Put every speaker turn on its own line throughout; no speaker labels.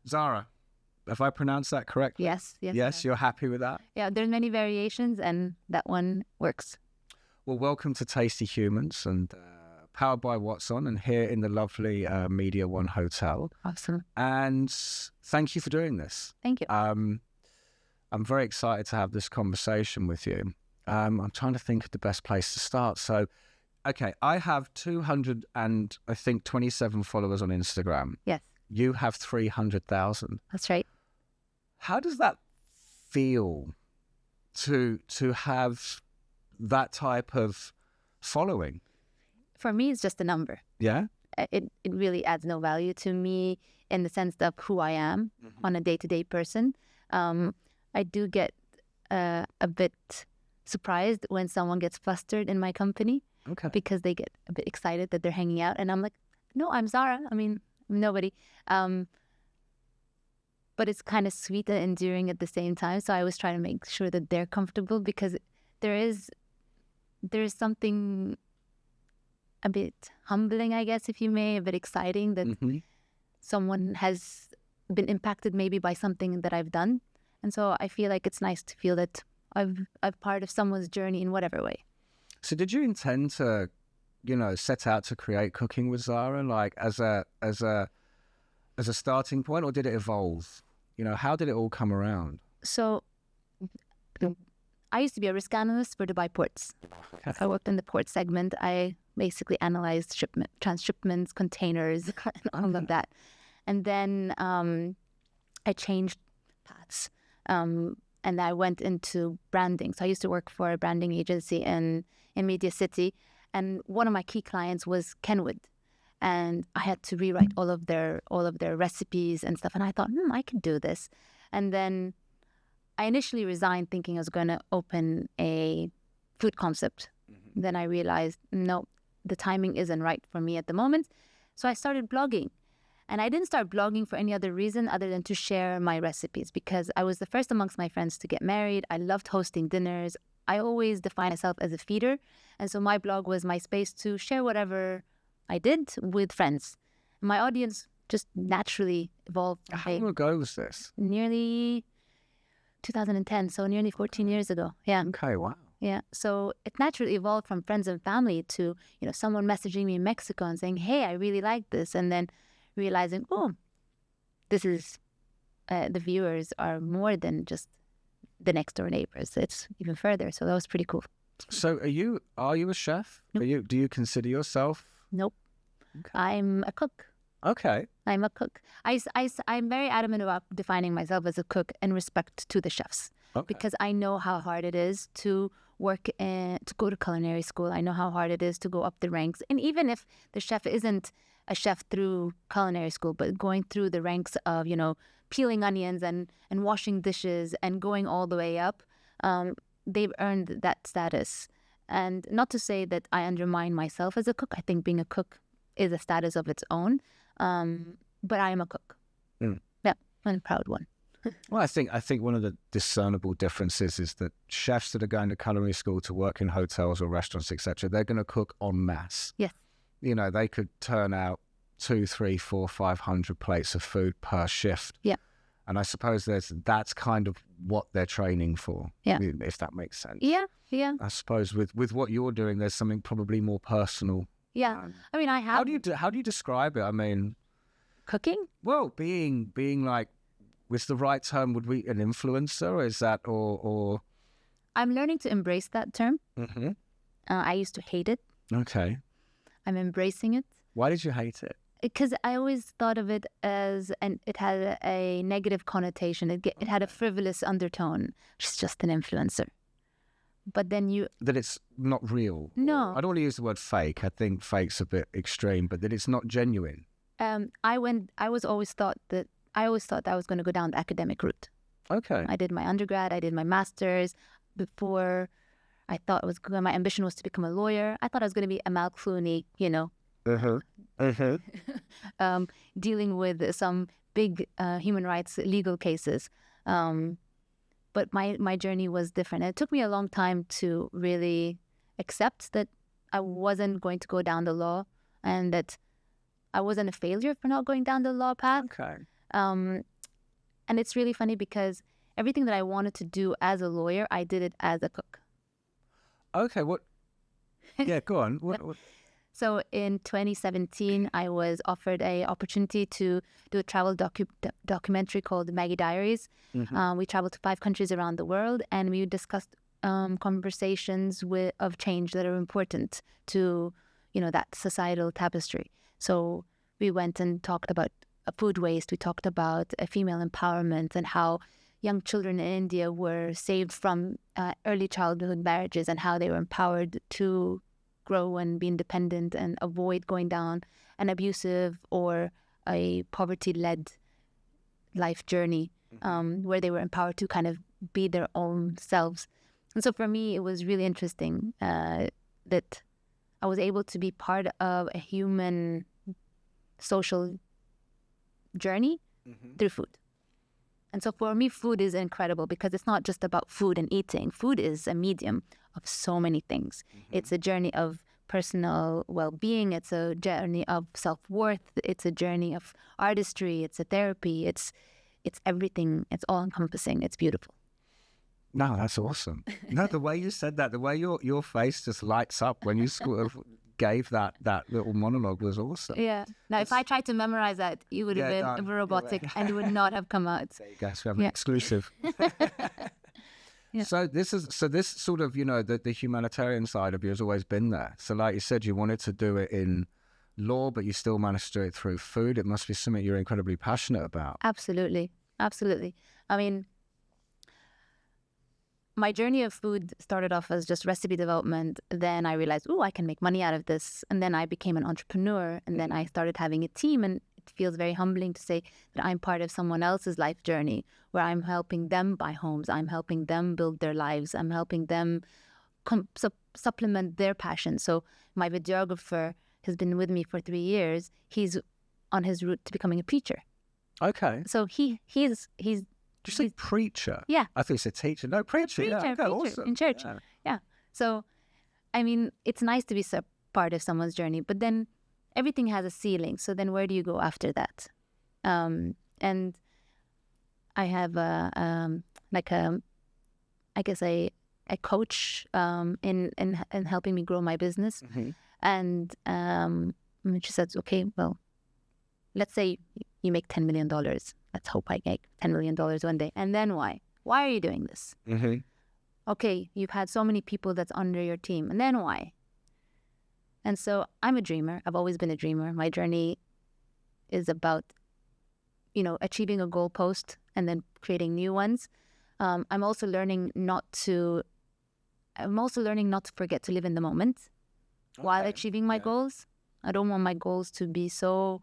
Zahra, have I pronounced that correctly?
Yes.
Yes, you're happy with that?
Yeah, there's many variations, and that one works.
Well, welcome to Tasty Humans, and powered by What's On, and here in the lovely Media One Hotel.
Awesome.
And thank you for doing this.
Thank you.
I'm very excited to have this conversation with you. I'm trying to think of the best place to start. So, okay, I have 227 followers on Instagram.
Yes.
You have 300,000.
That's right.
How does that feel to have that type of following?
For me, it's just a number.
Yeah?
It really adds no value to me in the sense of who I am on a day-to-day person. I do get a bit surprised when someone gets flustered in my company because they get a bit excited that they're hanging out. And I'm like, no, I'm Zahra. I mean, I'm nobody. But it's kind of sweet and endearing at the same time. So I always try to make sure that they're comfortable, because there is something a bit humbling, I guess, if you may, a bit exciting that someone has been impacted maybe by something that I've done. And so I feel like it's nice to feel that I'm part of someone's journey in whatever way.
So did you intend to, set out to create Cooking with Zahra, like as a starting point, or did it evolve? How did it all come around?
So I used to be a risk analyst for Dubai ports.
Okay.
I worked in the port segment. I basically analyzed transshipments, containers, and all of that. And then I changed paths. And I went into branding. So I used to work for a branding agency in Media City. And one of my key clients was Kenwood. And I had to rewrite all of their recipes and stuff. And I thought, I could do this. And then I initially resigned thinking I was going to open a food concept. Then I realized, no, the timing isn't right for me at the moment. So I started blogging. And I didn't start blogging for any other reason other than to share my recipes, because I was the first amongst my friends to get married. I loved hosting dinners. I always define myself as a feeder. And so my blog was my space to share whatever I did with friends. My audience just naturally evolved.
How long ago was this?
Nearly 2010, so nearly 14 years ago. Yeah.
Okay, wow.
Yeah. So it naturally evolved from friends and family to, someone messaging me in Mexico and saying, hey, I really like this. And then realizing, this is, the viewers are more than just the next door neighbors. It's even further. So that was pretty cool.
So are you a chef?
Nope.
Do you consider yourself?
Nope.
Okay.
I'm a cook.
Okay.
I'm a cook. I'm very adamant about defining myself as a cook in respect to the chefs.
Okay.
Because I know how hard it is to work to go to culinary school. I know how hard it is to go up the ranks. And even if the chef isn't a chef through culinary school, but going through the ranks of, peeling onions and washing dishes and going all the way up, they've earned that status. And not to say that I undermine myself as a cook. I think being a cook is a status of its own. But I am a cook. Yeah, I'm a proud one.
Well, I think one of the discernible differences is that chefs that are going to culinary school to work in hotels or restaurants, etc., they're going to cook en masse.
Yes.
They could turn out 200, 300, 400, 500 plates of food per shift.
Yeah.
And I suppose that's kind of what they're training for.
Yeah.
If that makes sense.
Yeah. I
suppose with what you're doing, there's something probably more personal.
Yeah. I mean, I have.
How do you describe it? I mean,
cooking?
Well, being like, was the right term? Would we an influencer? Or is that or?
I'm learning to embrace that term.
Mm-hmm.
I used to hate it.
Okay.
I'm embracing it.
Why did you hate it?
Because I always thought of it as, and it had a negative connotation. It had a frivolous undertone. She's just an influencer. But then
that it's not real.
No.
I don't want to use the word fake. I think fake's a bit extreme, but that it's not genuine.
I always thought that I was going to go down the academic route.
Okay.
I did my undergrad, I did my master's. Before I thought my ambition was to become a lawyer. I thought I was going to be Amal Clooney, dealing with some big human rights legal cases. But my journey was different. It took me a long time to really accept that I wasn't going to go down the law and that I wasn't a failure for not going down the law path.
Okay.
And it's really funny because everything that I wanted to do as a lawyer, I did it as a cook.
Okay, what? Yeah, go on. What?
So in 2017, I was offered a opportunity to do a travel documentary called Maggie Diaries. We traveled to 5 countries around the world, and we discussed conversations of change that are important to, that societal tapestry. So we went and talked about food waste. We talked about female empowerment and how young children in India were saved from early childhood marriages and how they were empowered to grow and be independent and avoid going down an abusive or a poverty-led life journey, where they were empowered to kind of be their own selves. And so for me, it was really interesting that I was able to be part of a human social journey through food. And so for me, food is incredible because it's not just about food and eating. Food is a medium of so many things. It's a journey of personal well-being. It's a journey of self-worth. It's a journey of artistry. It's a therapy. It's everything. It's all-encompassing. It's beautiful.
No, that's awesome. No, the way you said that, the way your face just lights up when you sort of gave that little monologue was awesome.
Yeah. Now, if I tried to memorize that, it would have been robotic and it would not have come out.
There you go. So we have an exclusive.
Yeah.
So this sort of, the humanitarian side of you has always been there. So like you said, you wanted to do it in law, but you still managed to do it through food. It must be something you're incredibly passionate about.
Absolutely. Absolutely. I mean, my journey of food started off as just recipe development. Then I realized, I can make money out of this. And then I became an entrepreneur. And then I started having a team. And it feels very humbling to say that I'm part of someone else's life journey where I'm helping them buy homes. I'm helping them build their lives. I'm helping them supplement their passion. So my videographer has been with me for 3 years. He's on his route to becoming a preacher.
Okay.
So he's
Did you say preacher?
Yeah.
I thought you said teacher. No, preacher.
Preacher,
Awesome.
in church. Yeah. So, I mean, it's nice to be part of someone's journey, but then everything has a ceiling. So then where do you go after that? And I have a coach in helping me grow my business. And she said, okay, well, let's say you make $10 million. Let's hope I make $10 million one day. And then why? Why are you doing this? Okay, you've had so many people that's under your team. And then why? And so I'm a dreamer. I've always been a dreamer. My journey is about, achieving a goalpost and then creating new ones. I'm also learning not to forget to live in the moment while achieving my goals. I don't want my goals to be so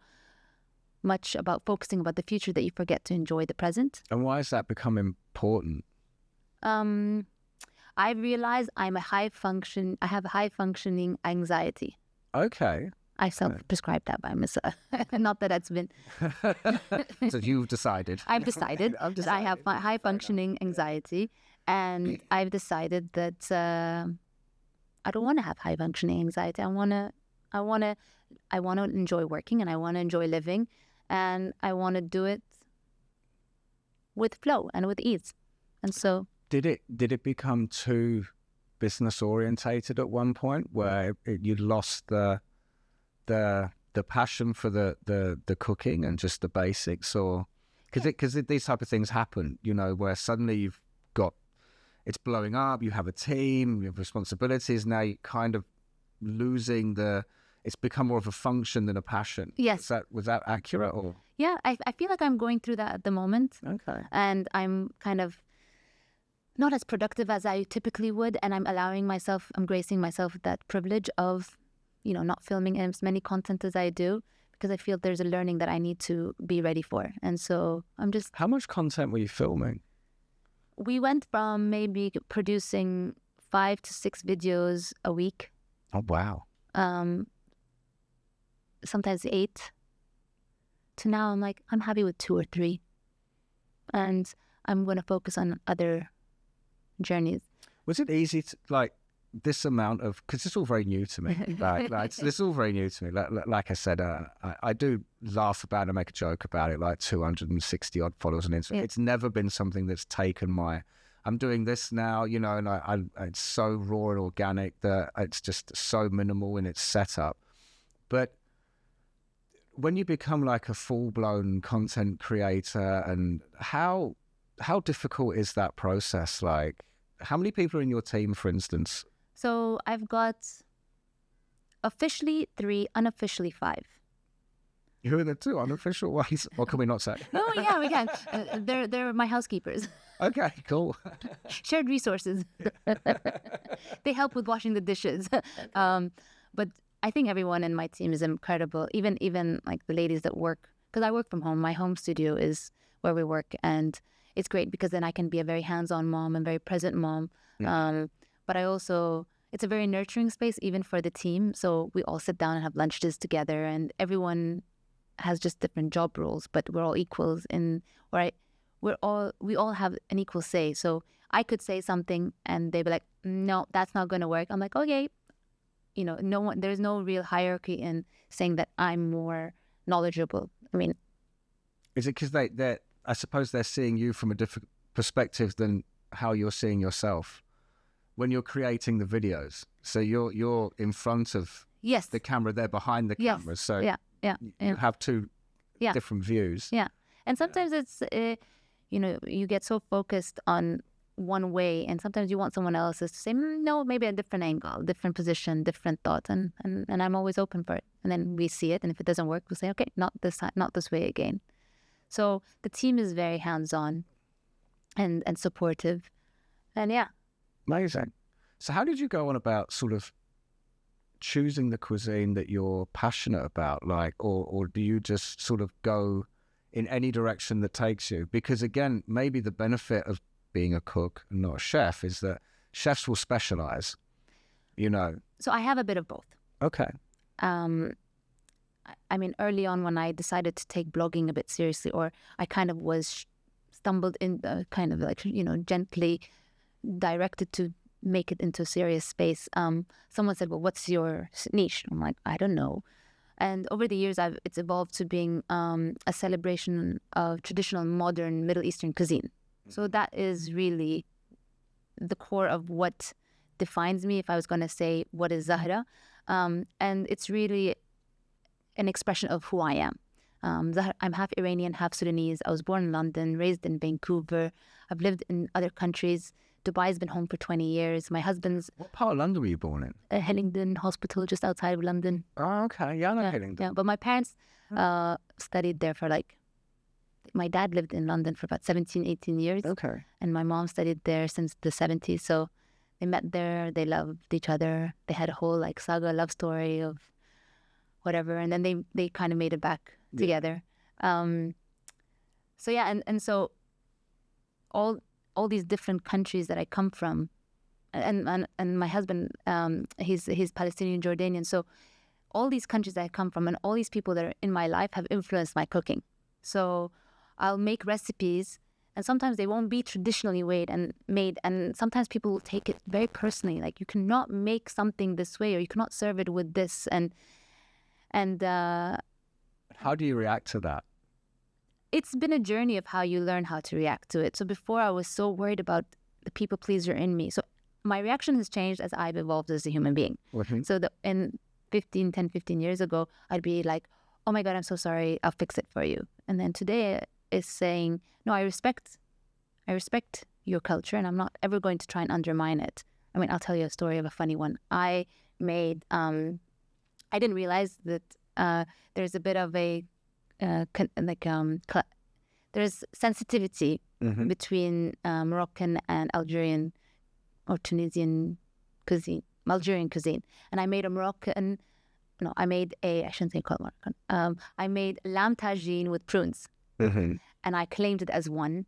much about focusing about the future that you forget to enjoy the present.
And why has that become important?
I realize I have high functioning anxiety.
Okay.
I self-prescribed that by myself. Not that that's been...
So you've decided.
I've decided that I have high functioning anxiety, and I've decided that I don't want to have high functioning anxiety. I want to enjoy working, and I want to enjoy living, and I want to do it with flow and with ease. And so
did it become too business orientated at one point where you lost the passion for the cooking and just the basics, or because these type of things happen, where suddenly it's blowing up, you have a team, you have responsibilities, now you're kind of losing it's become more of a function than a passion.
Yes.
Was that accurate? Or?
Yeah, I feel like I'm going through that at the moment.
Okay.
And I'm kind of not as productive as I typically would, and I'm gracing myself with that privilege of, not filming as many content as I do, because I feel there's a learning that I need to be ready for. And so I'm just...
How much content were you filming?
We went from maybe producing 5 to 6 videos a week.
Oh, wow.
Sometimes 8. To now I'm like, I'm happy with 2 or 3. And I'm going to focus on other journeys.
Was it easy to, this amount of, because it's all very new to me. It's all very new to me. Like I said, I do laugh about it and make a joke about it, like 260 odd followers on Instagram. It's never been something that's taken I'm doing this now, you know, and it's so raw and organic that it's just so minimal in its setup. But when you become like a full-blown content creator, and how difficult is that process? Like, how many people are in your team, for instance?
So I've got officially 3, unofficially 5.
Who are the 2 unofficial ones? Or can we not say?
Oh yeah, we can. They're my housekeepers.
Okay, cool.
Shared resources. They help with washing the dishes. But I think everyone in my team is incredible. Even like the ladies that work, because I work from home. My home studio is where we work, and it's great because then I can be a very hands-on mom and very present mom. But I also, it's a very nurturing space even for the team. So we all sit down and have lunches together, and everyone has just different job roles, but we're all equals in we all have an equal say. So I could say something and they'd be like, no, that's not going to work. I'm like, okay, you know, there's no real hierarchy in saying that I'm more knowledgeable. I mean,
is it because I suppose they're seeing you from a different perspective than how you're seeing yourself when you're creating the videos? So you're in front of the camera, they're behind the camera. So you have 2 different views.
Yeah. And sometimes it's, you know, you get so focused on one way, and sometimes you want someone else to say, no, maybe a different angle, different position, different thought. And I'm always open for it. And then we see it. And if it doesn't work, we'll say, okay, not this way again. So the team is very hands-on and supportive. And yeah.
Amazing. So how did you go on about sort of choosing the cuisine that you're passionate about, like, or do you just sort of go in any direction that takes you? Because again, maybe the benefit of being a cook and not a chef is that chefs will specialize, you know.
So I have a bit of both.
Okay.
I mean, early on when I decided to take blogging a bit seriously, or I kind of was stumbled in kind of like, you know, gently directed to make it into a serious space. Someone said, well, what's your niche? I'm like, I don't know. And over the years, it's evolved to being a celebration of traditional modern Middle Eastern cuisine. So that is really the core of what defines me, if I was going to say what is Zahra. And it's really an expression of who I am. I'm half Iranian, half Sudanese. I was born in London, raised in Vancouver. I've lived in other countries. Dubai's been home for 20 years. My husband's...
What part of London were you born in?
Hillingdon Hospital, just outside of London.
Oh, okay. Yeah, I know Hillingdon.
Yeah, but my parents studied there for like... My dad lived in London for about 17, 18 years.
Okay.
And my mom studied there since the 70s. So they met there. They loved each other. They had a whole like saga love story of whatever. And then they kind of made it back together. So yeah, and so all these different countries that I come from, and my husband, he's Palestinian Jordanian. So all these countries that I come from and all these people that are in my life have influenced my cooking. So I'll make recipes, and sometimes they won't be traditionally made, and sometimes people will take it very personally. Like, you cannot make something this way, or you cannot serve it with this, and
how do you react to that?
It's been a journey of how you learn how to react to it. So before, I was so worried about the people pleaser in me. So my reaction has changed as I've evolved as a human being.
Mm-hmm.
So in 10-15 years ago, I'd be like, oh my God, I'm so sorry, I'll fix it for you. And then today is saying, no, I respect your culture, and I'm not ever going to try and undermine it. I mean, I'll tell you a story of a funny one. I didn't realize that there's a bit of a there's sensitivity between Moroccan and Algerian or Tunisian cuisine, Algerian cuisine. And I made I shouldn't say called Moroccan. I made lamb tagine with prunes.
Mm-hmm.
And I claimed it as one.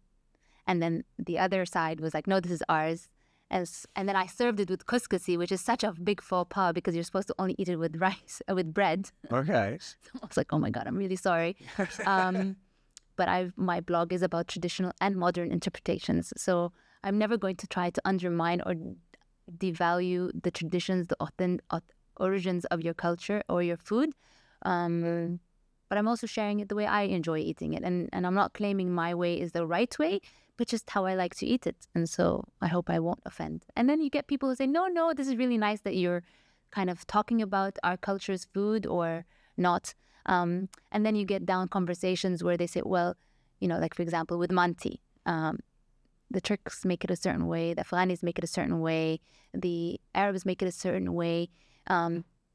And then the other side was like, no, this is ours. And then I served it with couscous, which is such a big faux pas because you're supposed to only eat it with rice, with bread.
Okay.
So I was like, oh my God, I'm really sorry. But my blog is about traditional and modern interpretations. So I'm never going to try to undermine or devalue the traditions, the origins of your culture or your food. But I'm also sharing it the way I enjoy eating it. And I'm not claiming my way is the right way, but just how I like to eat it. And so I hope I won't offend. And then you get people who say, no, this is really nice that you're kind of talking about our culture's food or not. And then you get down conversations where they say, well, like for example, with manti, the Turks make it a certain way, the Afghanis make it a certain way, the Arabs make it a certain way.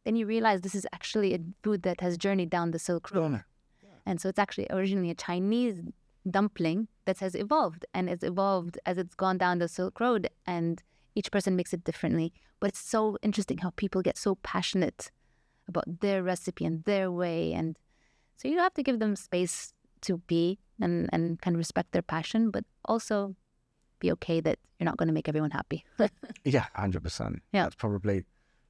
Then you realize this is actually a food that has journeyed down the Silk Road. Yeah. And so it's actually originally a Chinese dumpling that has evolved, and it's evolved as it's gone down the Silk Road, and each person makes it differently. But it's so interesting how people get so passionate about their recipe and their way. And so you have to give them space to be and kind of respect their passion, but also be okay that you're not going to make everyone happy.
Yeah, 100%.
Yeah.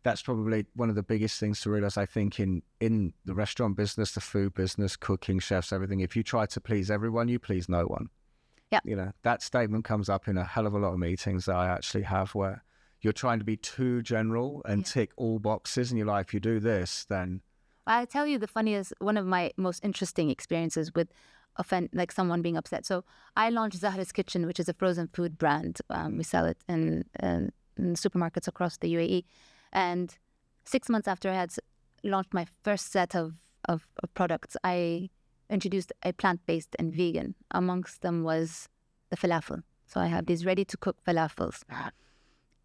That's probably one of the biggest things to realize, I think, in the restaurant business, the food business, cooking, chefs, everything. If you try to please everyone, you please no one.
Yeah.
That statement comes up in a hell of a lot of meetings that I actually have where you're trying to be too general and tick all boxes, and you're like, if you do this, then...
I'll tell you the funniest, one of my most interesting experiences with like someone being upset. So I launched Zahra's Kitchen, which is a frozen food brand. We sell it in supermarkets across the UAE. And 6 months after I had launched my first set of products, I introduced a plant-based and vegan. Amongst them was the falafel. So I have these ready-to-cook falafels.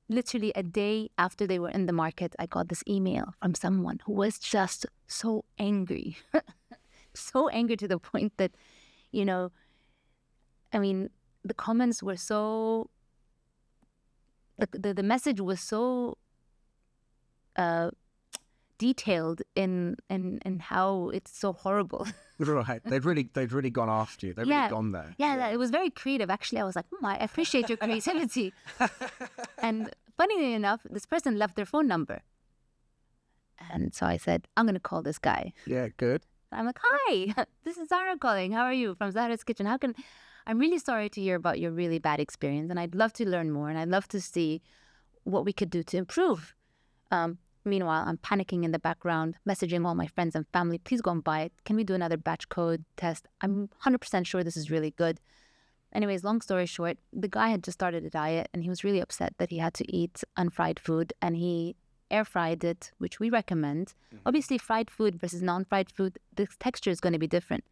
Literally a day after they were in the market, I got this email from someone who was just so angry. So angry to the point that, the comments were so... The message was so... detailed in how it's so horrible.
Right. They'd really gone after you. They've really gone there.
Yeah, it was very creative. Actually, I was like, I appreciate your creativity. And funnily enough, this person left their phone number. And so I said, I'm going to call this guy.
Yeah, good.
I'm like, hi, this is Zahra calling. How are you? From Zahra's Kitchen. I'm really sorry to hear about your really bad experience, and I'd love to learn more, and I'd love to see what we could do to improve. Meanwhile, I'm panicking in the background, messaging all my friends and family, please go and buy it. Can we do another batch code test? I'm 100% sure this is really good. Anyways, long story short, the guy had just started a diet, and he was really upset that he had to eat unfried food, and he air fried it, which we recommend. Obviously, fried food versus non-fried food, the texture is going to be different.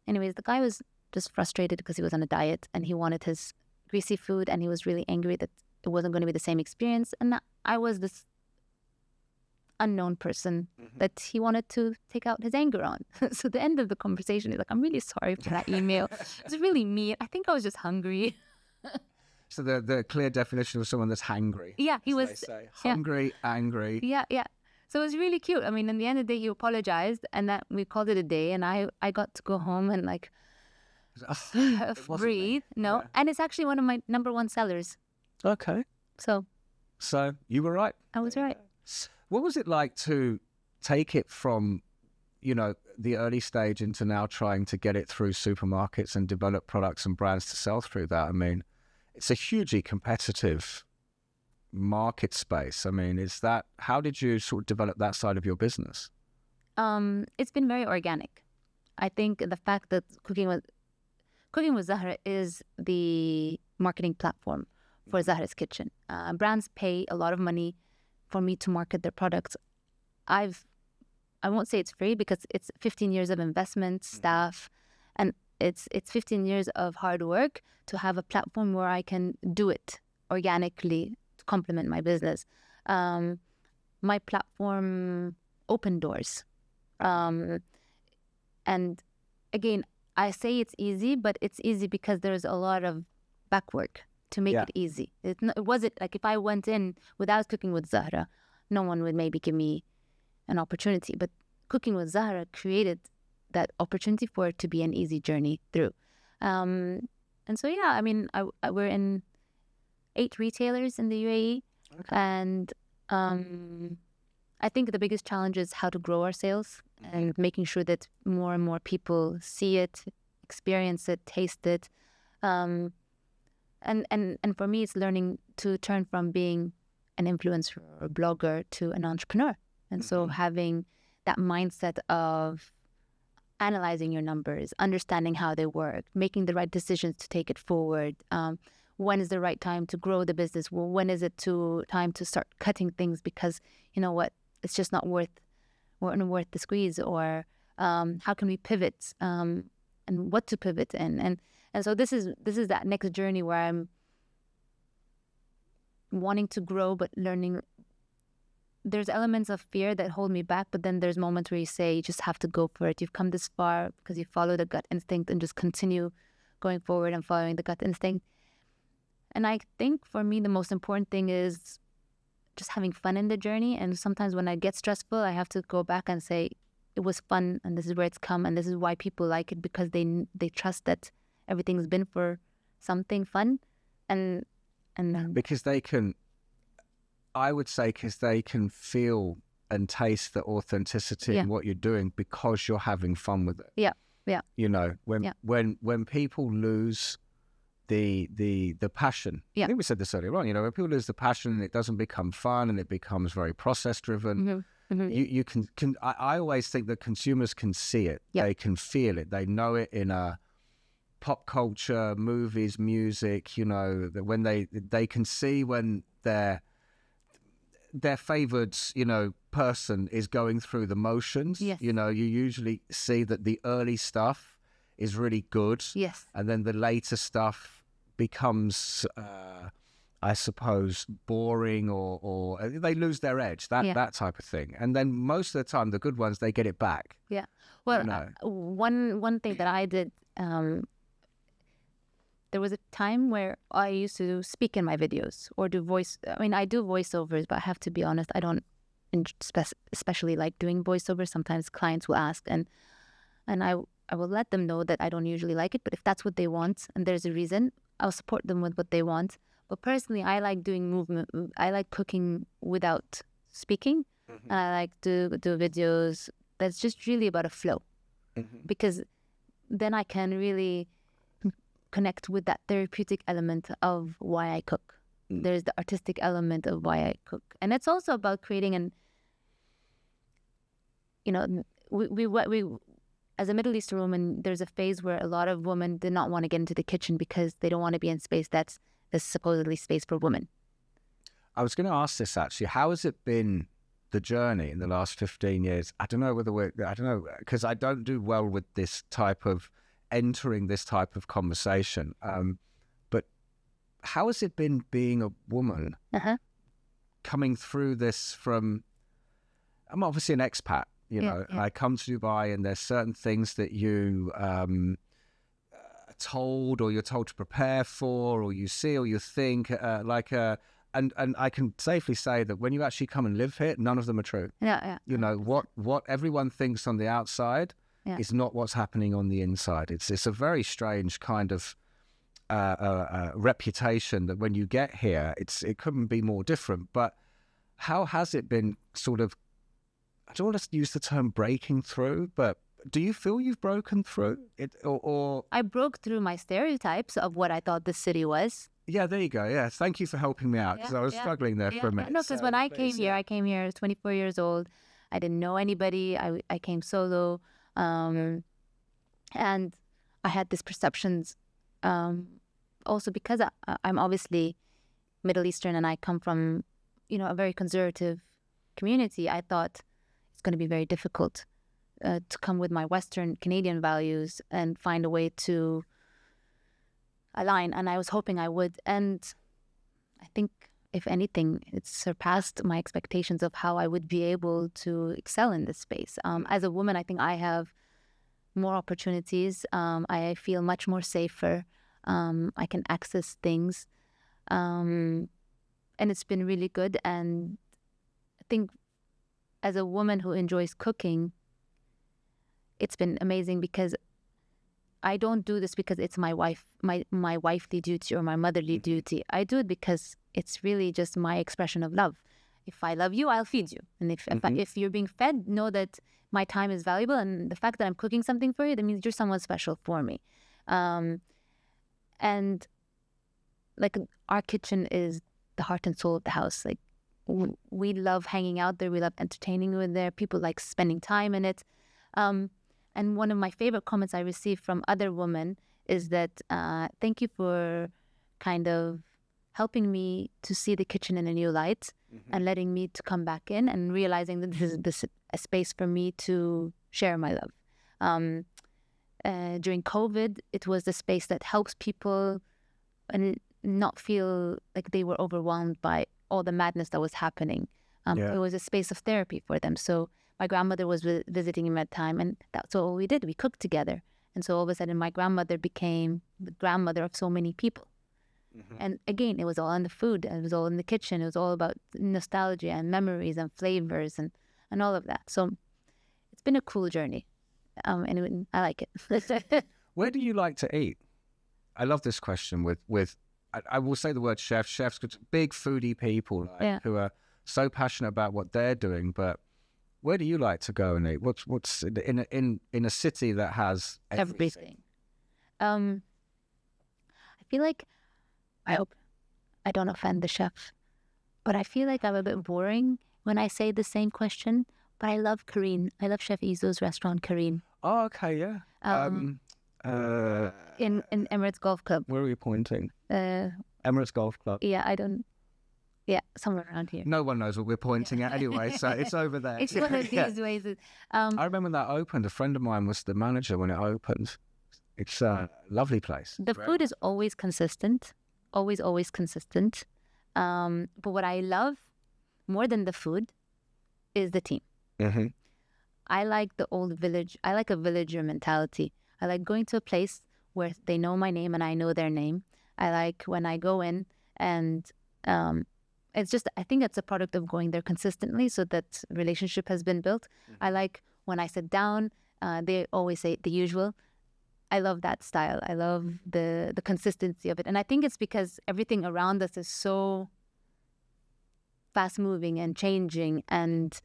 Anyways, the guy was just frustrated because he was on a diet and he wanted his greasy food, and he was really angry that it wasn't going to be the same experience. And I was this unknown person that he wanted to take out his anger on. So the end of the conversation is like, I'm really sorry for that email. It's really mean. I think I was just hungry.
So the clear definition of someone that's hangry.
Yeah, he was.
They say. Hungry, angry.
Yeah. So it was really cute. I mean, in the end of the day, he apologized, and that we called it a day. And I got to go home and breathe. No, yeah. And it's actually one of my number one sellers.
Okay.
So
you were right.
I was right.
What was it like to take it from, the early stage into now trying to get it through supermarkets and develop products and brands to sell through that? I mean, it's a hugely competitive market space. I mean, how did you sort of develop that side of your business?
It's been very organic. I think the fact that Cooking with Zahra is the marketing platform for Zahra's Kitchen. Brands pay a lot of money for me to market their products. I won't say it's free because it's 15 years of investment, staff, and it's 15 years of hard work to have a platform where I can do it organically to complement my business. My platform opened doors. And again, I say it's easy, but it's easy because there's a lot of back work to make it easy. It wasn't like if I went in without Cooking with Zahra, no one would maybe give me an opportunity. But Cooking with Zahra created that opportunity for it to be an easy journey through. And so, I mean, we're in 8 retailers in the UAE. Okay. And I think the biggest challenge is how to grow our sales and making sure that more and more people see it, experience it, taste it. And for me, it's learning to turn from being an influencer or a blogger to an entrepreneur. And so having that mindset of analyzing your numbers, understanding how they work, making the right decisions to take it forward. When is the right time to grow the business? Well, when is it time to start cutting things because you know what, it's just not worth the squeeze? Or how can we pivot and what to pivot in? And so this is that next journey where I'm wanting to grow but learning. There's elements of fear that hold me back, but then there's moments where you say you just have to go for it. You've come this far because you follow the gut instinct and just continue going forward and following the gut instinct. And I think for me, the most important thing is just having fun in the journey. And sometimes when I get stressful, I have to go back and say, it was fun and this is where it's come and this is why people like it, because they trust that everything's been for something fun. And
because they can, I would say, because they can feel and taste the authenticity in what you're doing because you're having fun with it.
Yeah, yeah.
You know, when people lose the passion. I think we said this earlier on. You know, when people lose the passion and it doesn't become fun and it becomes very process driven. You can. I always think that consumers can see it. They can feel it. They know it in a pop culture, movies, music. You know, that when they can see when their favored, you know, person is going through the motions.
Yes.
You know, you usually see that the early stuff is really good.
Yes.
And then the later stuff becomes, I suppose, boring or they lose their edge, that type of thing. And then most of the time, the good ones, they get it back.
Yeah. Well,
you know?
One thing that I did, there was a time where I used to speak in my videos or do voice. I mean, I do voiceovers, but I have to be honest, I don't especially like doing voiceovers. Sometimes clients will ask, and I will let them know that I don't usually like it. But if that's what they want and there's a reason, I'll support them with what they want. But personally, I like doing movement. I like cooking without speaking. And I like to do videos that's just really about a flow. Because then I can really connect with that therapeutic element of why I cook. There's the artistic element of why I cook. And it's also about creating an, you know, we as a Middle Eastern woman, there's a phase where a lot of women did not want to get into the kitchen because they don't want to be in space that's supposedly space for women.
I was going to ask this actually. How has it been, the journey in the last 15 years? I don't know because I don't do well with this type of entering this type of conversation. But how has it been being a woman coming through this from, I'm obviously an expat, you know, and I come to Dubai and there's certain things that you are told or you're told to prepare for or you see or you think and I can safely say that when you actually come and live here, none of them are true. You know, what everyone thinks on the outside is not what's happening on the inside. It's a very strange kind of reputation that when you get here, it couldn't be more different. But how has it been sort of, I don't want to use the term breaking through, but do you feel you've broken through it or...
I broke through my stereotypes of what I thought the city was.
Yeah, there you go. Yeah, thank you for helping me out because I was struggling there for a minute.
No, because when I came here, I came here 24 years old. I didn't know anybody. I came solo. And I had these perceptions also because I'm obviously Middle Eastern and I come from, you know, a very conservative community. I thought it's going to be very difficult to come with my Western Canadian values and find a way to align. And I was hoping I would. And I think, if anything, it's surpassed my expectations of how I would be able to excel in this space. As a woman, I think I have more opportunities. I feel much more safer. I can access things. And it's been really good. And I think as a woman who enjoys cooking, it's been amazing because I don't do this because it's my wifely duty or my motherly duty. I do it because it's really just my expression of love. If I love you, I'll feed you. And if you're being fed, know that my time is valuable. And the fact that I'm cooking something for you, that means you're someone special for me. And like our kitchen is the heart and soul of the house. Like we love hanging out there. We love entertaining with there. People like spending time in it. And one of my favorite comments I received from other women is that thank you for kind of helping me to see the kitchen in a new light and letting me to come back in and realizing that this is a space for me to share my love. During COVID, it was the space that helps people and not feel like they were overwhelmed by all the madness that was happening. It was a space of therapy for them. So my grandmother was visiting him at the time, and that's all we did. We cooked together. And so all of a sudden, my grandmother became the grandmother of so many people. And again, it was all in the food. It was all in the kitchen. It was all about nostalgia and memories and flavors and all of that. So it's been a cool journey. And I like it.
Where do you like to eat? I love this question with I will say the word chefs, big foodie people who are so passionate about what they're doing. But where do you like to go and eat? What's in a city that has everything?
I feel like, I hope I don't offend the chef, but I feel like I'm a bit boring when I say the same question. But I love Korean. I love Chef Izo's restaurant, Korean.
Oh, okay, yeah.
In Emirates Golf Club.
Where are you pointing? Emirates Golf Club.
Yeah, somewhere around here.
No one knows what we're pointing at anyway, so it's over there.
It's one of these ways.
I remember when that opened. A friend of mine was the manager when it opened. It's a lovely place.
The food is always consistent. Always consistent. But what I love more than the food is the team. I like the old village. I like a villager mentality. I like going to a place where they know my name and I know their name. I like when I go in and it's just, I think it's a product of going there consistently so that relationship has been built. I like when I sit down, they always say the usual. I love that style. I love the consistency of it. And I think it's because everything around us is so fast moving and changing and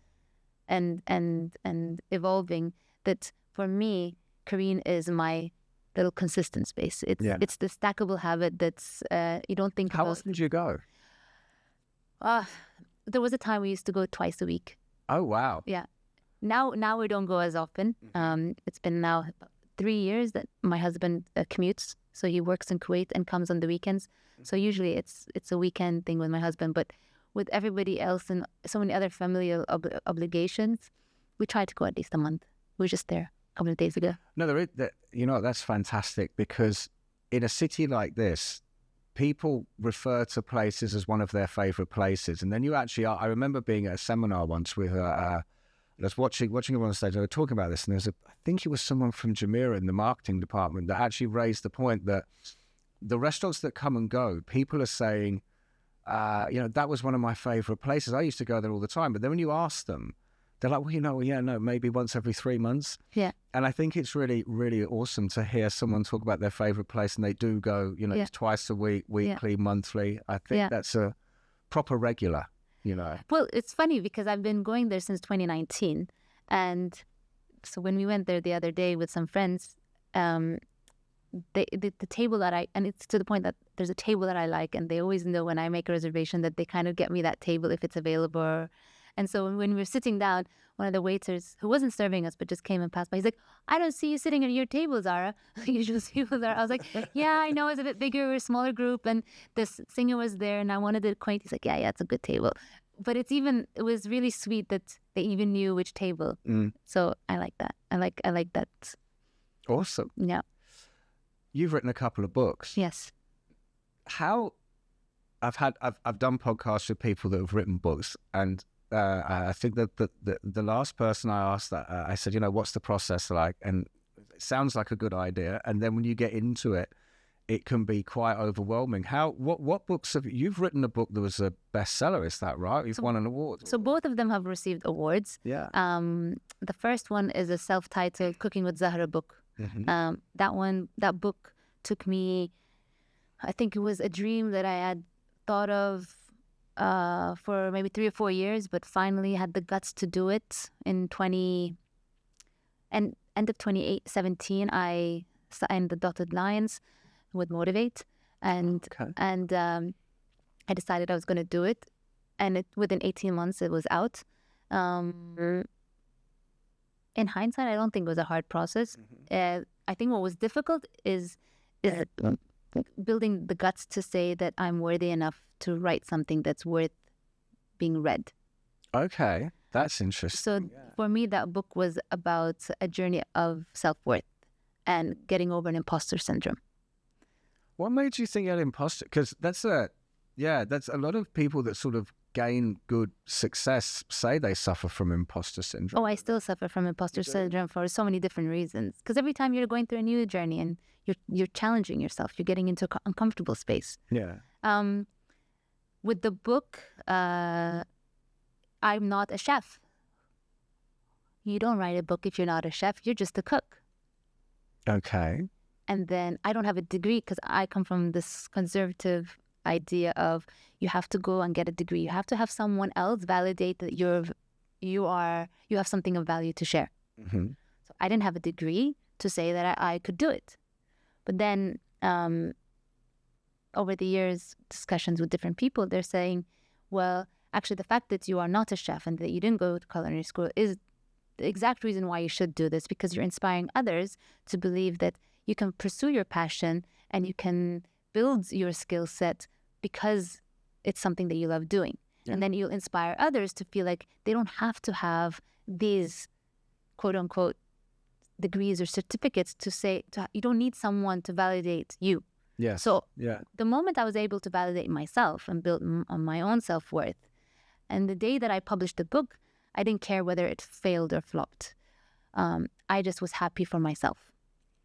evolving that for me, Korean is my little consistent space. It's the stackable habit that's you don't think
How
about.
often did you go?
There was a time we used to go twice a week.
Oh, wow.
Yeah. Now we don't go as often. It's been now 3 years that my husband commutes. So he works in Kuwait and comes on the weekends. So usually it's a weekend thing with my husband. But with everybody else and so many other familial obligations, we try to go at least a month. We were just there a couple of days ago.
No, that's fantastic because in a city like this, people refer to places as one of their favorite places. And then you actually are. I remember being at a seminar once with I was watching everyone on stage. They were talking about this, and I think it was someone from Jumeirah in the marketing department that actually raised the point that the restaurants that come and go, people are saying, that was one of my favorite places. I used to go there all the time. But then when you ask them, they're like, maybe once every 3 months.
Yeah.
And I think it's really, really awesome to hear someone talk about their favorite place and they do go, it's twice a week, weekly, monthly. I think that's a proper regular,
Well, it's funny because I've been going there since 2019. And so when we went there the other day with some friends, the table and it's to the point that there's a table that I like, and they always know when I make a reservation that they kind of get me that table if it's available. And so when we were sitting down, one of the waiters who wasn't serving us but just came and passed by, he's like, "I don't see you sitting at your table, Zahra." Usual people there. I was like, "Yeah, I know, it's a bit bigger, we're a smaller group." And this singer was there, and I wanted to acquaint. He's like, "Yeah, it's a good table." But it was really sweet that they even knew which table. So I like that. I like that.
Awesome.
Yeah.
You've written a couple of books.
Yes.
I've done podcasts with people that have written books, and I think that the last person I asked that, I said, what's the process like? And it sounds like a good idea. And then when you get into it, it can be quite overwhelming. What books you've written a book that was a bestseller, is that right? You've won an award.
So both of them have received awards.
Yeah.
The first one is a self-titled Cooking with Zahra book. That book took me, I think it was a dream that I had thought of for maybe 3 or 4 years, but finally had the guts to do it in end of 2017. I signed the dotted lines with Motivate, and I decided I was going to do it. and within 18 months it was out. In hindsight, I don't think it was a hard process. I think what was difficult is building the guts to say that I'm worthy enough to write something that's worth being read.
Okay, that's interesting.
So for me, that book was about a journey of self-worth and getting over an imposter syndrome.
What made you think you had imposter? Because that's a lot of people that sort of gain good success say they suffer from imposter syndrome.
Oh, I still suffer from imposter syndrome for so many different reasons. Because every time you're going through a new journey and you're challenging yourself, you're getting into an uncomfortable space.
Yeah.
With the book, I'm not a chef. You don't write a book if you're not a chef. You're just a cook.
Okay.
And then I don't have a degree because I come from this conservative idea of you have to go and get a degree. You have to have someone else validate that you have something of value to share.
Mm-hmm.
So I didn't have a degree to say that I could do it. But then over the years, discussions with different people, they're saying, well, actually the fact that you are not a chef and that you didn't go to culinary school is the exact reason why you should do this, because you're inspiring others to believe that you can pursue your passion and you can build your skill set because it's something that you love doing. Yeah. And then you'll inspire others to feel like they don't have to have these quote unquote degrees or certificates you don't need someone to validate you.
Yes.
So the moment I was able to validate myself and build on my own self-worth, and the day that I published the book, I didn't care whether it failed or flopped. I just was happy for myself.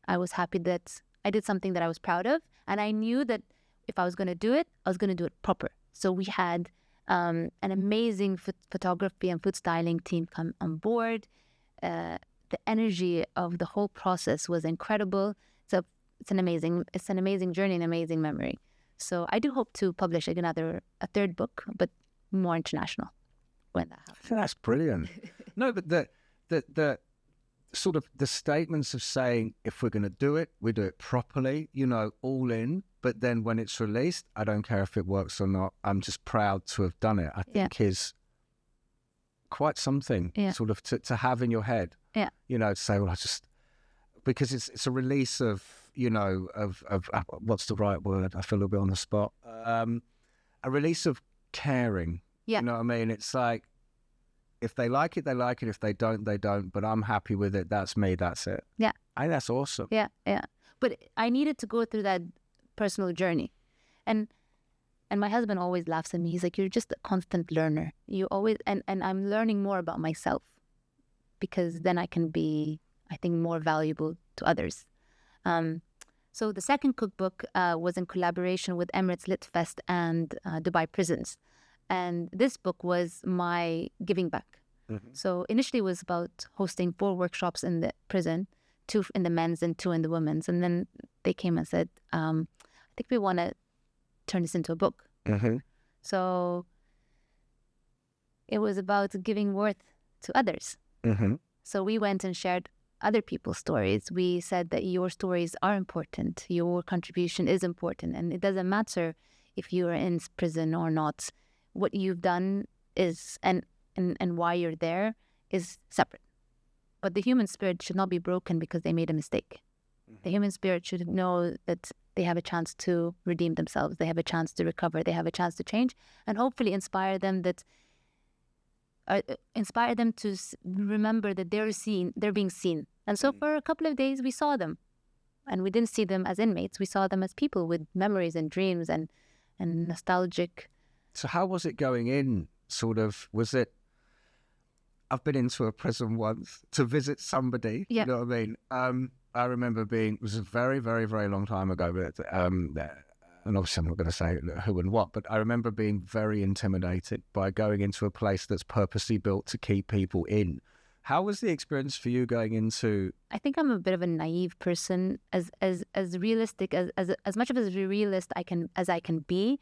I was happy that I did something that I was proud of, and I knew that if I was going to do it, I was going to do it proper. So we had an amazing photography and food styling team come on board. The energy of the whole process was incredible. So it's an amazing journey, an amazing memory. So I do hope to publish a third book, but more international when that happens.
That's brilliant. No, but the sort of the statements of saying, if we're going to do it, we do it properly, all in. But then when it's released, I don't care if it works or not. I'm just proud to have done it. I think is quite something sort of to have in your head.
Yeah.
To say, well, because it's a release of, of what's the right word? I feel a little bit on the spot. A release of caring.
Yeah.
You know what I mean? It's like, if they like it, they like it. If they don't, they don't. But I'm happy with it. That's me. That's it.
Yeah.
I think that's awesome.
Yeah, yeah. But I needed to go through that personal journey. And my husband always laughs at me. He's like, you're just a constant learner. You always, and I'm learning more about myself because then I can be, I think, more valuable to others. So the second cookbook was in collaboration with Emirates Lit Fest and Dubai Prisons. And this book was my giving back. Mm-hmm. So initially it was about hosting 4 workshops in the prison, 2 in the men's and 2 in the women's. And then they came and said, I think we want to turn this into a book.
Mm-hmm.
So it was about giving worth to others.
Mm-hmm.
So we went and shared other people's stories. We said that your stories are important. Your contribution is important. And it doesn't matter if you are in prison or not. What you've done is, and why you're there is separate. But the human spirit should not be broken because they made a mistake. Mm-hmm. The human spirit should know that they have a chance to redeem themselves. They have a chance to recover. They have a chance to change, and hopefully inspire them to remember that they're being seen. And so for a couple of days, we saw them, and we didn't see them as inmates. We saw them as people with memories and dreams and nostalgic.
So how was it going in? Sort of, was it, I've been into a prison once to visit somebody, you know what I mean? I remember it was a very, very, very long time ago, but, and obviously I'm not going to say who and what, but I remember being very intimidated by going into a place that's purposely built to keep people in. How was the experience for you going into? I
think I'm a bit of a naive person, as realistic as much of a realist as I can be.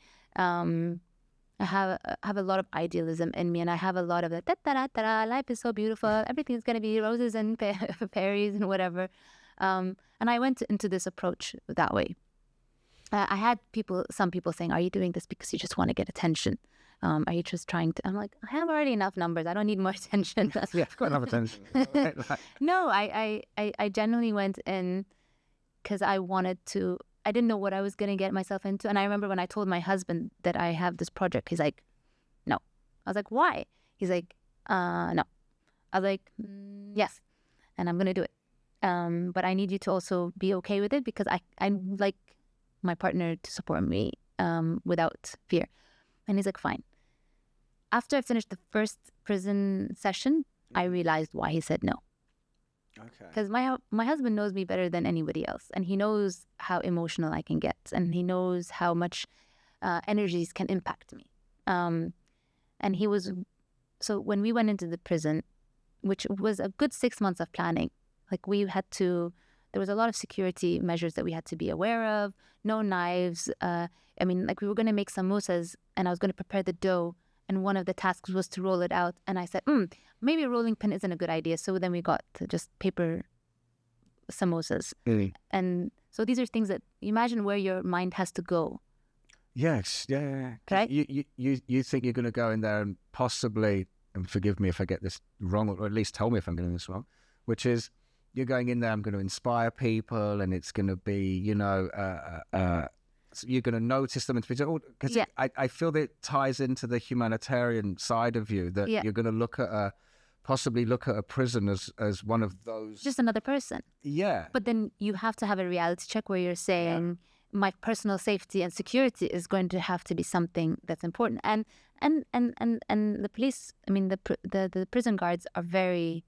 I have a lot of idealism in me, and I have a lot of the da-da-da-da, life is so beautiful, everything's going to be roses and berries and whatever. And I went into this approach that way. I had some people saying, "Are you doing this because you just want to get attention? Are you just trying to?" I'm like, I have already enough numbers. I don't need more attention.
Yeah, I've got enough attention.
No, I genuinely went in because I wanted to. I didn't know what I was going to get myself into. And I remember when I told my husband that I have this project, he's like, no. I was like, why? He's like, no. I was like, yes, and I'm going to do it. But I need you to also be okay with it because I like my partner to support me without fear. And he's like, fine. After I finished the first prison session, I realized why he said no.
Okay.
Because my husband knows me better than anybody else, and he knows how emotional I can get, and he knows how much energies can impact me. And he was so when we went into the prison, which was a good 6 months of planning. Like there was a lot of security measures that we had to be aware of. No knives. Like we were going to make samosas, and I was going to prepare the dough. And one of the tasks was to roll it out. And I said, maybe a rolling pin isn't a good idea. So then we got just paper samosas.
Really?
And so these are things that you imagine where your mind has to go.
Yes, yeah.
Right?
You think you're going to go in there and possibly, and forgive me if I get this wrong, or at least tell me if I'm getting this wrong, which is you're going in there, I'm going to inspire people, and it's going to be, so you're going to notice them. Because I feel that it ties into the humanitarian side of you, that you're going to possibly look at a prison as one of those.
Just another person.
Yeah.
But then you have to have a reality check where you're saying, my personal safety and security is going to have to be something that's important. And the police, the prison guards are very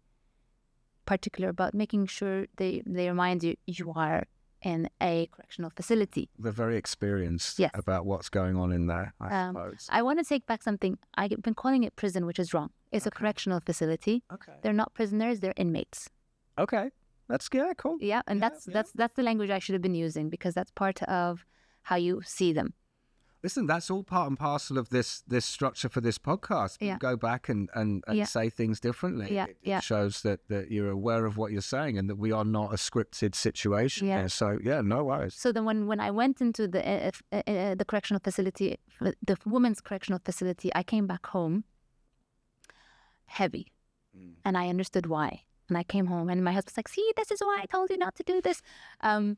particular about making sure they remind you are in a correctional facility.
They're very experienced about what's going on in there, I suppose.
I want to take back something. I've been calling it prison, which is wrong. It's a correctional facility.
Okay.
They're not prisoners, they're inmates.
Okay. That's cool.
Yeah, and that's the language I should have been using, because that's part of how you see them.
Listen, that's all part and parcel of this structure for this podcast.
Yeah.
Go back and say things differently.
Yeah.
It shows that you're aware of what you're saying and that we are not a scripted situation here. So, no worries.
So then when I went into the correctional facility, the women's correctional facility, I came back home heavy. And I understood why. And I came home and my husband's like, see, this is why I told you not to do this. I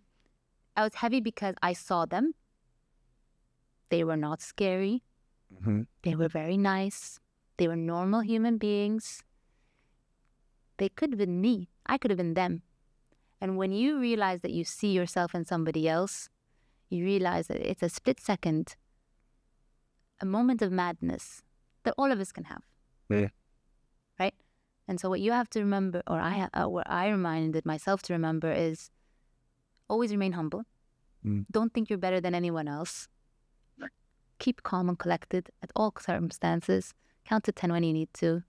was heavy because I saw them. They were not scary.
Mm-hmm.
They were very nice. They were normal human beings. They could have been me. I could have been them. And when you realize that you see yourself in somebody else, you realize that it's a split second, a moment of madness that all of us can have.
Yeah.
Right? And so what you have to remember, or what I reminded myself to remember, is always remain humble. Don't think you're better than anyone else. Keep calm and collected at all circumstances. Count to 10 when you need to.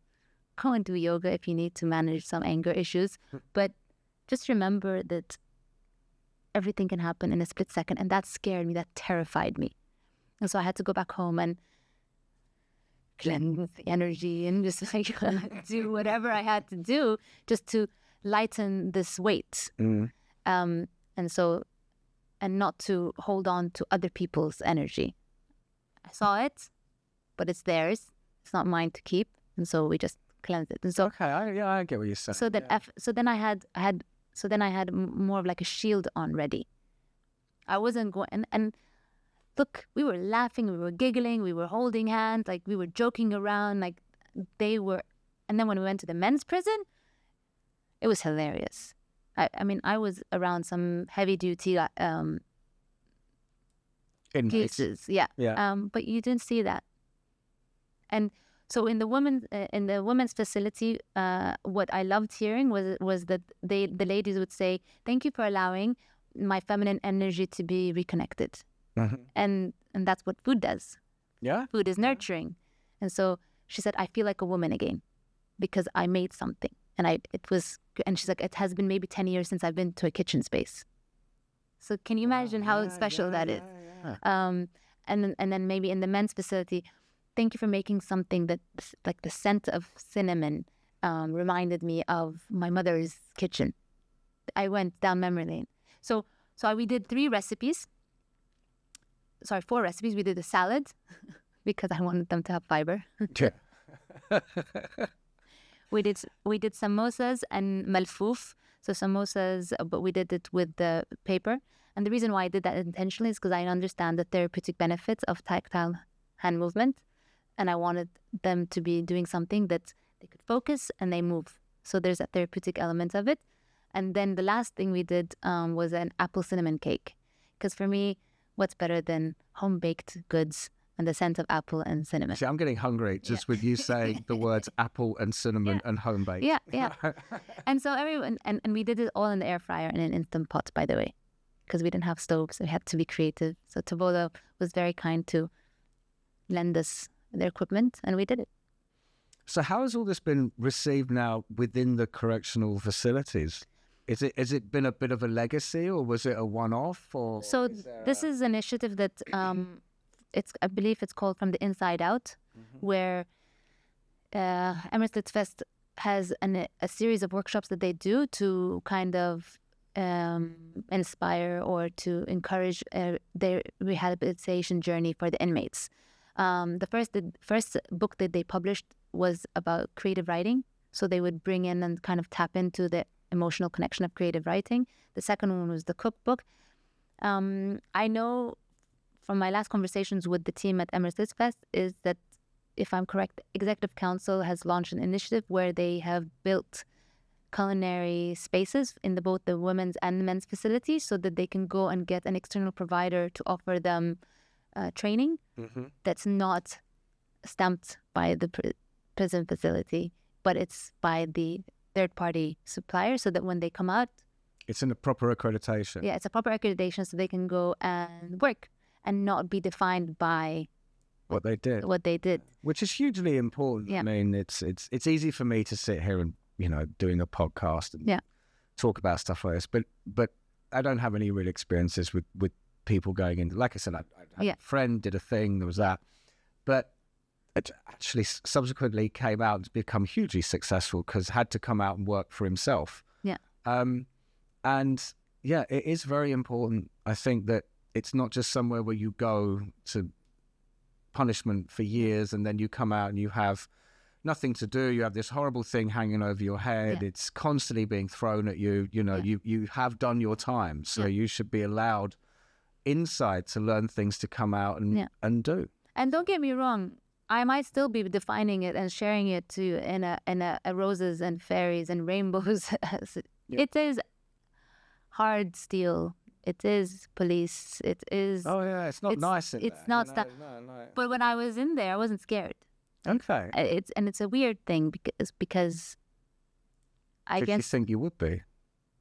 Go and do yoga if you need to manage some anger issues. But just remember that everything can happen in a split second. And that scared me. That terrified me. And so I had to go back home and cleanse the energy and just do whatever I had to do just to lighten this weight. And not to hold on to other people's energy. I saw it, but it's theirs. It's not mine to keep, and so we just cleansed it. And so
I get what you're saying.
So that so then I had more of like a shield on ready. I wasn't going and look, we were laughing, we were giggling, we were holding hands, like we were joking around, like they were. And then when we went to the men's prison, it was hilarious. I was around some heavy duty cases, but you didn't see that. And so in the women's facility, what I loved hearing was that the ladies would say, "Thank you for allowing my feminine energy to be reconnected," and that's what food does.
Yeah,
food is nurturing, and so she said, "I feel like a woman again because I made something." And she's like, it has been maybe 10 years since I've been to a kitchen space. So can you imagine how special that is? And then maybe in the men's facility, thank you for making something that, like the scent of cinnamon, reminded me of my mother's kitchen. I went down memory lane. So we did 3 recipes. four recipes. We did a salad because I wanted them to have fiber.
Yeah.
We did samosas and malfouf. So samosas, but we did it with the paper. And the reason why I did that intentionally is because I understand the therapeutic benefits of tactile hand movement. And I wanted them to be doing something that they could focus and they move. So there's a therapeutic element of it. And then the last thing we did was an apple cinnamon cake. Because for me, what's better than home-baked goods and the scent of apple and cinnamon?
See, I'm getting hungry just with you saying the words apple and cinnamon and home baked.
Yeah. And so everyone, and we did it all in the air fryer in an Instant Pot, by the way, because we didn't have stoves. So we had to be creative. So Tavola was very kind to lend us their equipment, and we did it.
So how has all this been received now within the correctional facilities? Has it been a bit of a legacy, or was it a one-off? Or
so this is an initiative that I believe it's called From the Inside Out, where Emirates Lit Fest has a series of workshops that they do to kind of inspire or to encourage their rehabilitation journey for the inmates. The first book that they published was about creative writing. So they would bring in and kind of tap into the emotional connection of creative writing. The second one was the cookbook. I know from my last conversations with the team at Emirates Lit Fest is that, if I'm correct, the Executive Council has launched an initiative where they have built culinary spaces in both the women's and the men's facilities so that they can go and get an external provider to offer them training that's not stamped by the prison facility, but it's by the third-party supplier, so that when they come out,
it's in a proper accreditation.
Yeah, it's a proper accreditation, so they can go and work and not be defined by
what they did, which is hugely important.
Yeah.
I mean, it's easy for me to sit here and doing a podcast and talk about stuff like this, but I don't have any real experiences with people going in. Like I said, I had a friend did a thing, there was that, but it actually subsequently came out to become hugely successful because had to come out and work for himself.
Yeah.
And yeah, it is very important. I think that it's not just somewhere where you go to punishment for years and then you come out and you have nothing to do. You have this horrible thing hanging over your head. Yeah. It's constantly being thrown at you. You have done your time. So you should be allowed inside to learn things to come out and do.
And don't get me wrong, I might still be defining it and sharing it to in a roses and fairies and rainbows. It is hard steel. It is police. It is.
Oh yeah, it's not nice.
It's not stuff. No. But when I was in there, I wasn't scared.
Okay.
It's a weird thing because I guess
you think you would be.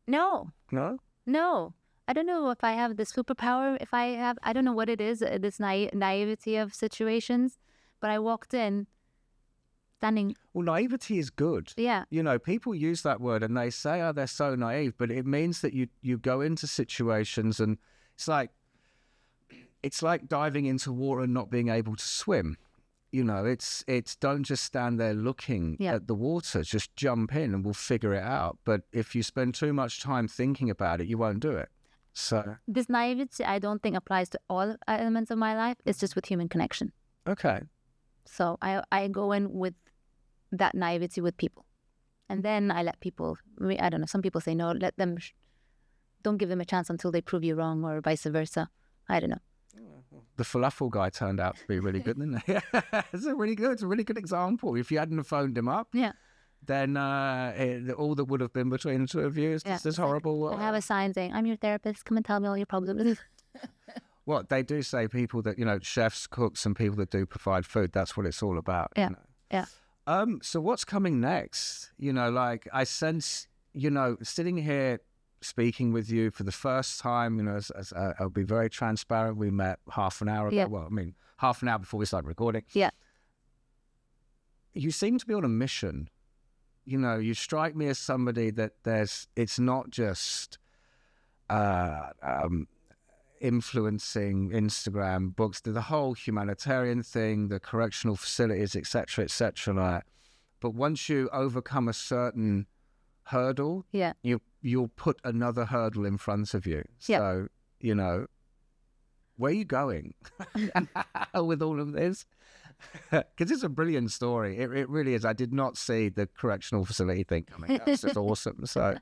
No.
No.
No. I don't know if I have the superpower. I don't know what it is. This naivety of situations. But I walked in, standing.
Well, naivety is good.
Yeah.
People use that word and they say, they're so naive, but it means that you go into situations and it's like diving into water and not being able to swim. It's don't just stand there looking at the water, just jump in and we'll figure it out. But if you spend too much time thinking about it, you won't do it. So
this naivety, I don't think applies to all elements of my life. It's just with human connection.
Okay.
So I go in with that naivety with people. And then I let people, I don't know, some people say no, let them, don't give them a chance until they prove you wrong or vice versa. I don't know.
The falafel guy turned out to be really good, didn't he? It's a really good example. If you hadn't phoned him up, then all that would have been between the two of you is just this horrible.
I have a sign saying, "I'm your therapist. Come and tell me all your problems."
Well, they do say people that, chefs, cooks, and people that do provide food, that's what it's all about.
Yeah, yeah.
So what's coming next? I sense, sitting here speaking with you for the first time, as I'll be very transparent, we met half an hour ago.
Yeah.
Well, half an hour before we started recording.
Yeah.
You seem to be on a mission. You strike me as somebody that it's not just influencing Instagram books, the whole humanitarian thing, the correctional facilities, etc., etc. But once you overcome a certain hurdle, you'll put another hurdle in front of you. So where are you going with all of this? Because it's a brilliant story. It really is. I did not see the correctional facility thing coming. That's just awesome. So,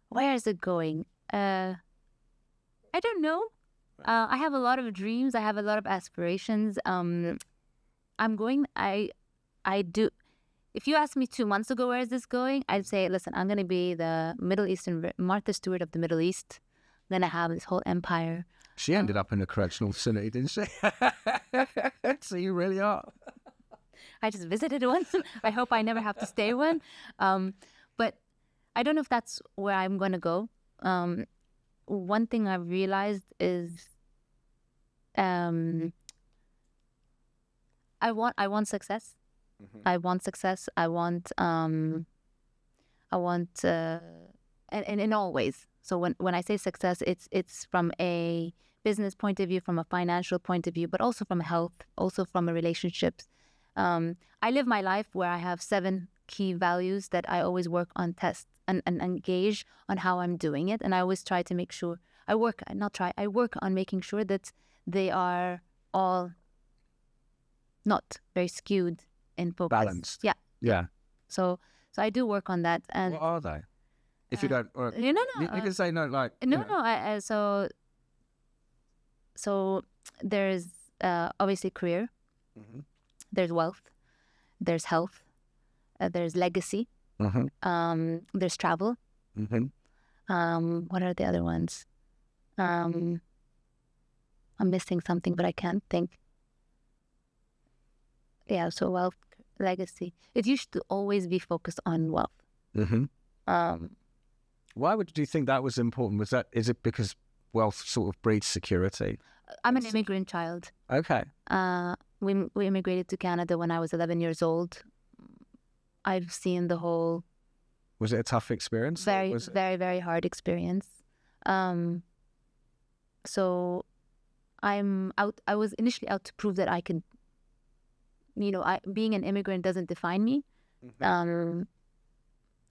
where is it going? I don't know. I have a lot of dreams. I have a lot of aspirations. I do. If you asked me 2 months ago, where is this going? I'd say, listen, I'm going to be the Middle Eastern Martha Stewart of the Middle East. I'm going to have this whole empire.
She ended up in a correctional facility, didn't she? So you really are.
I just visited one. I hope I never have to stay one. But I don't know if that's where I'm going to go. One thing I've realized is I want success. Mm-hmm. I want success. I want and in all ways. So when I say success, it's from a business point of view, from a financial point of view, but also from health, also from a relationships. I live my life where I have 7 key values that I always work on, test and engage on how I'm doing it. And I always try to make sure I work on making sure that they are all not very skewed in focus.
Balanced.
Yeah.
Yeah.
So I do work on that. And
what are they? If you don't, or,
you
can say no. Like
so there's obviously career. Mm-hmm. There's wealth. There's health. There's legacy. Mm-hmm. There's travel. Mm-hmm. What are the other ones? I'm missing something, but I can't think. Yeah, so wealth, legacy. It used to always be focused on wealth. Mm-hmm.
Why do you think that was important? Is it because wealth sort of breeds security?
I'm an immigrant child.
Okay.
We immigrated to Canada when I was 11 years old. I've seen the whole...
Was it a tough experience?
Very, very hard experience. So I'm out. I was initially out to prove that I could, being an immigrant doesn't define me. Mm-hmm.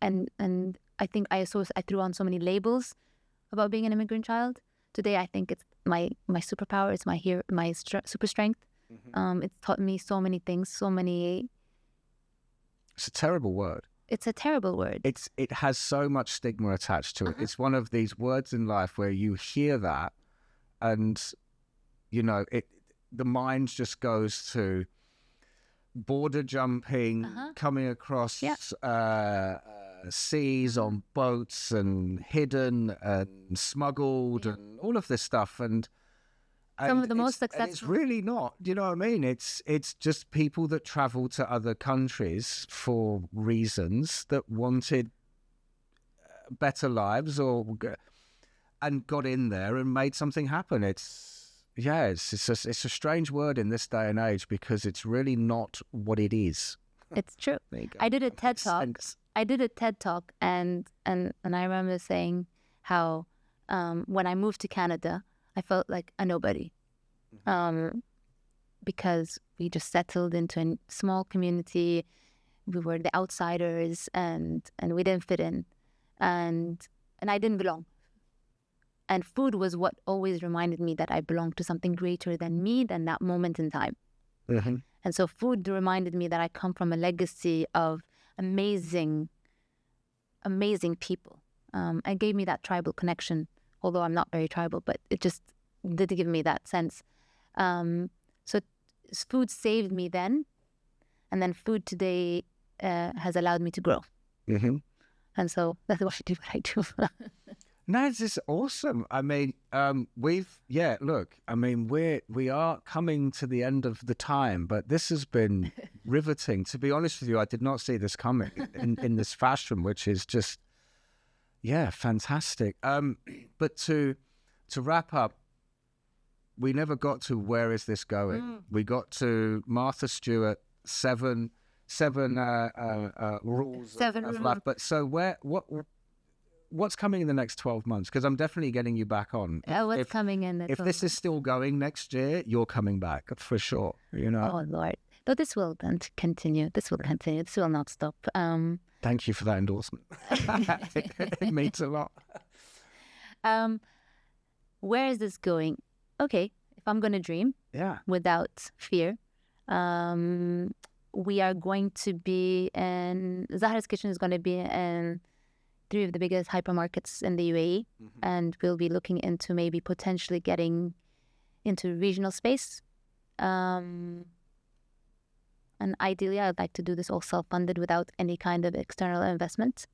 And I think I threw on so many labels about being an immigrant child. Today, I think it's my superpower. It's my super strength. Mm-hmm. It's taught me so many things,
It's a terrible word.
It's a terrible word.
It has so much stigma attached to it. It's one of these words in life where you hear that, and the mind just goes to border jumping, coming across seas on boats and hidden and smuggled and all of this stuff, and
some of the most successful.
It's really not. Do you know what I mean? It's just people that travel to other countries for reasons that wanted better lives and got in there and made something happen. It's a strange word in this day and age because it's really not what it is.
It's true. I did a TED Talk. And I remember saying how when I moved to Canada, I felt like a nobody, because we just settled into a small community. We were the outsiders, and we didn't fit in, and I didn't belong. And food was what always reminded me that I belonged to something greater than me, than that moment in time. Mm-hmm. And so food reminded me that I come from a legacy of amazing, amazing people. It gave me that tribal connection. Although I'm not very tribal, but it just did give me that sense. So food saved me then, and then food today has allowed me to grow. Mm-hmm. And so that's why I do what I do.
No, it's just awesome. I mean, we are coming to the end of the time, but this has been riveting. To be honest with you, I did not see this coming in this fashion, which is just... Yeah, fantastic. But to wrap up, we never got to where is this going. We got to Martha Stewart, seven rules of life. But so what's coming in the next 12 months? Because I'm definitely getting you back on.
What's coming in?
If this is still going next year, you're coming back for sure.
Oh Lord, no, this will continue. This will continue. This will not stop.
Thank you for that endorsement. It means a lot.
Where is this going? Okay, if I'm going to dream
Yeah.
without fear, we are going to be in Zahra's Kitchen is going to be in 3 of the biggest hypermarkets in the UAE, and we'll be looking into maybe potentially getting into regional space. And ideally, I'd like to do this all self-funded without any kind of external investment.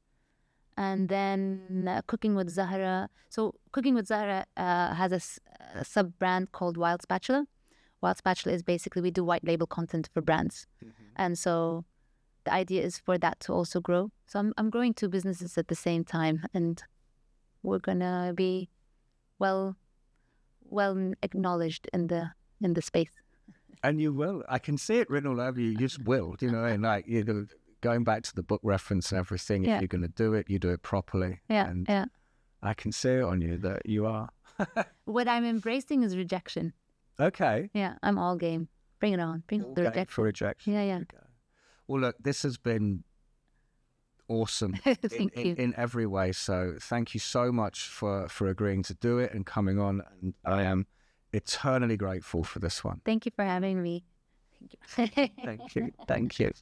And then Cooking with Zahra. So Cooking with Zahra has a sub-brand called Wild Spatula. Wild Spatula is basically we do white label content for brands. And so the idea is for that to also grow. So I'm growing 2 businesses at the same time, and we're gonna be well acknowledged in the space.
And you will. I can see it written all over you. You just will, and like, going back to the book reference and everything, if you're going to do it, you do it properly. And I can see it on you that you are.
What I'm embracing is rejection.
Okay.
Yeah, I'm all game. Bring it on. Bring on the rejection.
For rejection.
Yeah.
Okay. Well, look, this has been awesome
Thank you.
in every way. So thank you so much for agreeing to do it and coming on. And I am eternally grateful for this one.
Thank you for having me.
Thank you. Thank you.